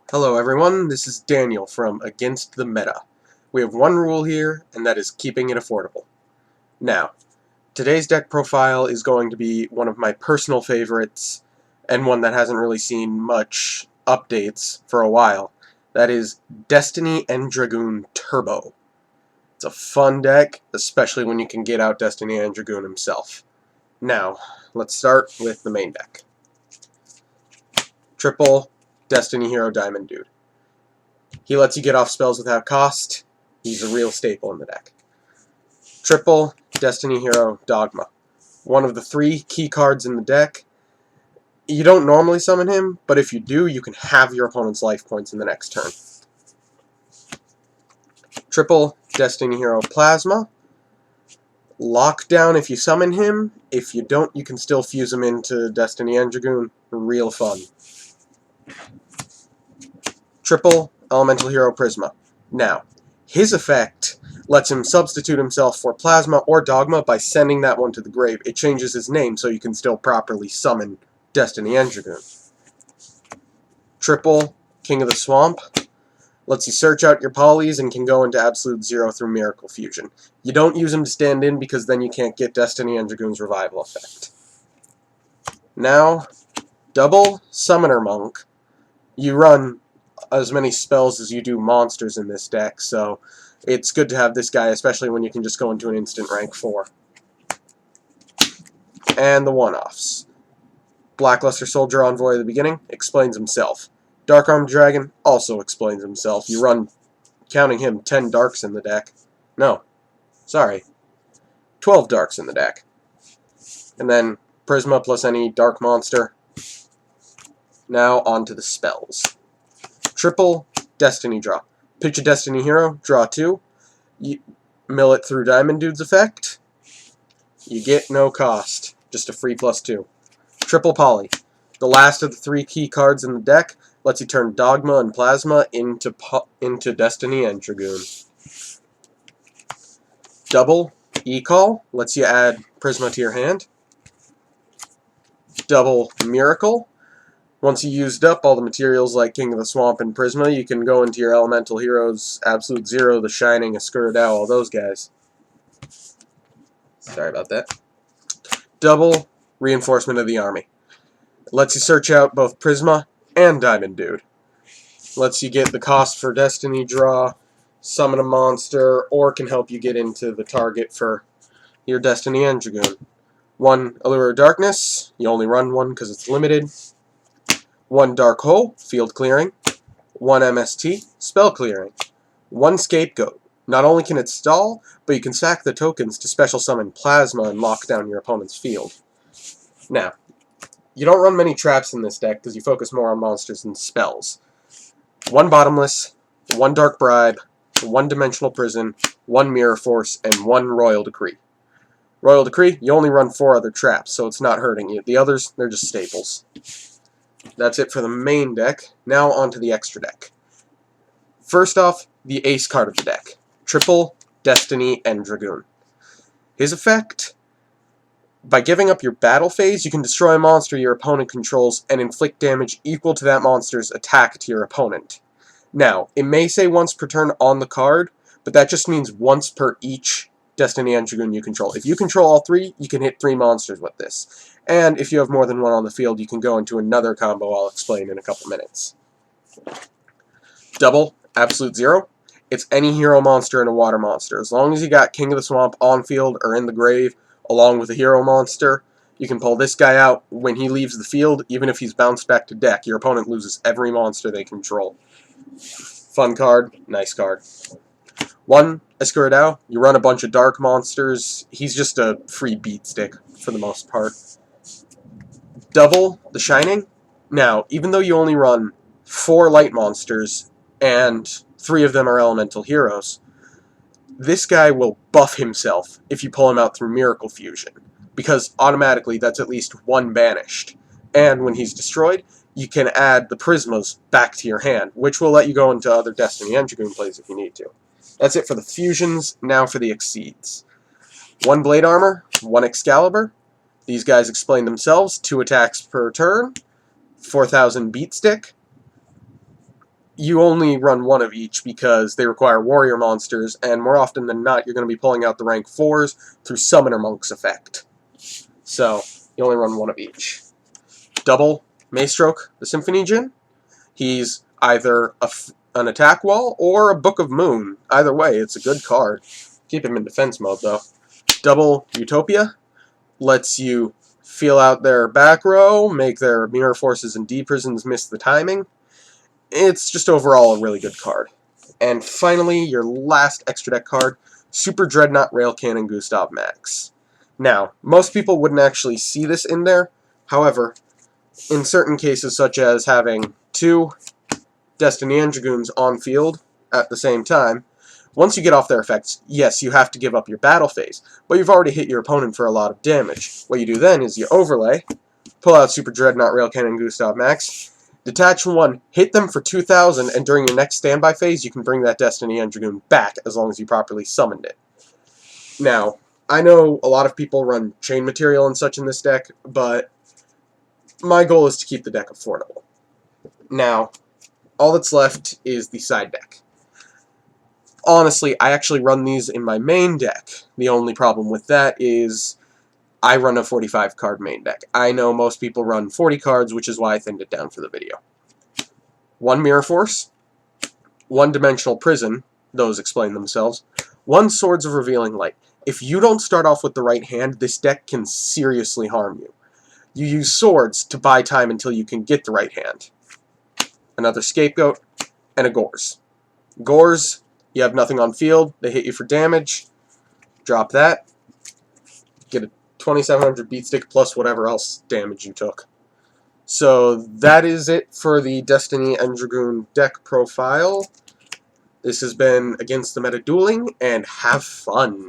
Hello everyone, this is Daniel from Against the Meta. We have one rule here, and that is keeping it affordable. Now, today's deck profile is going to be one of my personal favorites, and one that hasn't really seen much updates for a while. That is Destiny End Dragoon Turbo. It's a fun deck, especially when you can get out Destiny End Dragoon himself. Now, let's start with the main deck. Triple Destiny Hero Diamond Dude. He lets you get off spells without cost. He's a real staple in the deck. Triple Destiny Hero Dogma. One of the 3 key cards in the deck. You don't normally summon him, but if you do, you can have your opponent's life points in the next turn. Triple Destiny Hero Plasma. Lockdown if you summon him. If you don't, you can still fuse him into Destiny End Dragoon. Real fun. Triple Elemental Hero Prisma. Now, his effect lets him substitute himself for Plasma or Dogma by sending that one to the grave. It changes his name so you can still properly summon Destiny End Dragoon. Triple King of the Swamp lets you search out your polys and can go into absolute zero through Miracle Fusion. You don't use him to stand in because then you can't get Destiny End Dragoon's revival effect. Now, double Summoner Monk. You run as many spells as you do monsters in this deck, so it's good to have this guy, especially when you can just go into an instant rank 4. And the one-offs. Blackluster Soldier Envoy at the beginning explains himself. Dark Armed Dragon also explains himself. You run, counting him, 10 darks in the deck. No, sorry, 12 darks in the deck. And then Prisma plus any dark monster. Now on to the spells. Triple Destiny Draw. Pitch a Destiny Hero, draw 2. You mill it through Diamond Dude's effect. You get no cost, just a free +2. Triple Poly. The last of the 3 key cards in the deck lets you turn Dogma and Plasma into Destiny End Dragoon. Double E-Call lets you add Prisma to your hand. Double Miracle. Once you used up all the materials like King of the Swamp and Prisma, you can go into your elemental heroes, Absolute Zero, The Shining, Escuridao, all those guys. Sorry about that. Double Reinforcement of the Army. Lets you search out both Prisma and Diamond Dude. Lets you get the cost for Destiny Draw, summon a monster, or can help you get into the target for your Destiny End Dragoon. 1 Allure of Darkness. You only run 1 because it's limited. 1 Dark Hole, field clearing. 1 MST, spell clearing. 1 Scapegoat. Not only can it stall, but you can sack the tokens to special summon Plasma and lock down your opponent's field. Now, you don't run many traps in this deck because you focus more on monsters than spells. 1 Bottomless, 1 Dark Bribe, 1 Dimensional Prison, 1 Mirror Force, and 1 Royal Decree. Royal Decree, you only run 4 other traps, so it's not hurting you. The others, they're just staples. That's it for the main deck. Now on to the extra deck. First off, the ace card of the deck. Triple Destiny End Dragoon. His effect: by giving up your battle phase, you can destroy a monster your opponent controls and inflict damage equal to that monster's attack to your opponent. Now, it may say once per turn on the card, but that just means once per each Destiny End Dragoon you control. If you control all 3, you can hit 3 monsters with this. And if you have more than 1 on the field, you can go into another combo I'll explain in a couple minutes. Double Absolute Zero. It's any hero monster and a water monster. As long as you got King of the Swamp on field or in the grave, along with a hero monster, you can pull this guy out. When he leaves the field, even if he's bounced back to deck, your opponent loses every monster they control. Fun card, nice card. 1 Escuridao. You run a bunch of dark monsters. He's just a free beat stick for the most part. Double The Shining. Now, even though you only run 4 light monsters, and 3 of them are elemental heroes, this guy will buff himself if you pull him out through Miracle Fusion, because automatically that's at least 1 banished. And when he's destroyed, you can add the Prismas back to your hand, which will let you go into other Destiny End Dragoon plays if you need to. That's it for the fusions. Now for the exceeds. 1 Blade Armor, 1 Excalibur. These guys explain themselves. 2 attacks per turn. 4,000 beat stick. you only run one of each because they require warrior monsters, and more often than not, you're going to be pulling out the rank 4s through Summoner Monk's effect. So, you only run one of each. Double Mestroke, the Symphony Djinn. He's either an attack wall or a Book of Moon. Either way, it's a good card. Keep him in defense mode, though. Double Utopia lets you feel out their back row, make their mirror forces and D-prisons miss the timing. It's just overall a really good card. And finally, your last extra deck card, Superdreadnought Rail Cannon Gustav Max. Now, most people wouldn't actually see this in there. However, in certain cases, such as having 2 Destiny End Dragoons on field at the same time, once you get off their effects, yes, you have to give up your battle phase, but you've already hit your opponent for a lot of damage. What you do then is you overlay, pull out Superdreadnought Rail Cannon Gustav Max, detach 1, hit them for 2,000, and during your next standby phase, you can bring that Destiny End Dragoon back as long as you properly summoned it. Now, I know a lot of people run chain material and such in this deck, but my goal is to keep the deck affordable. Now, all that's left is the side deck. Honestly, I actually run these in my main deck. The only problem with that is I run a 45 card main deck. I know most people run 40 cards, which is why I thinned it down for the video. 1 Mirror Force, 1 Dimensional Prison, those explain themselves, 1 Swords of Revealing Light. If you don't start off with the right hand, this deck can seriously harm you. You use swords to buy time until you can get the right hand. Another Scapegoat, and a Gores. Gores, you have nothing on field, they hit you for damage, drop that, get a 2700 beat stick plus whatever else damage you took. So that is it for the Destiny End Dragoon deck profile. This has been Against the Meta Dueling, and have fun!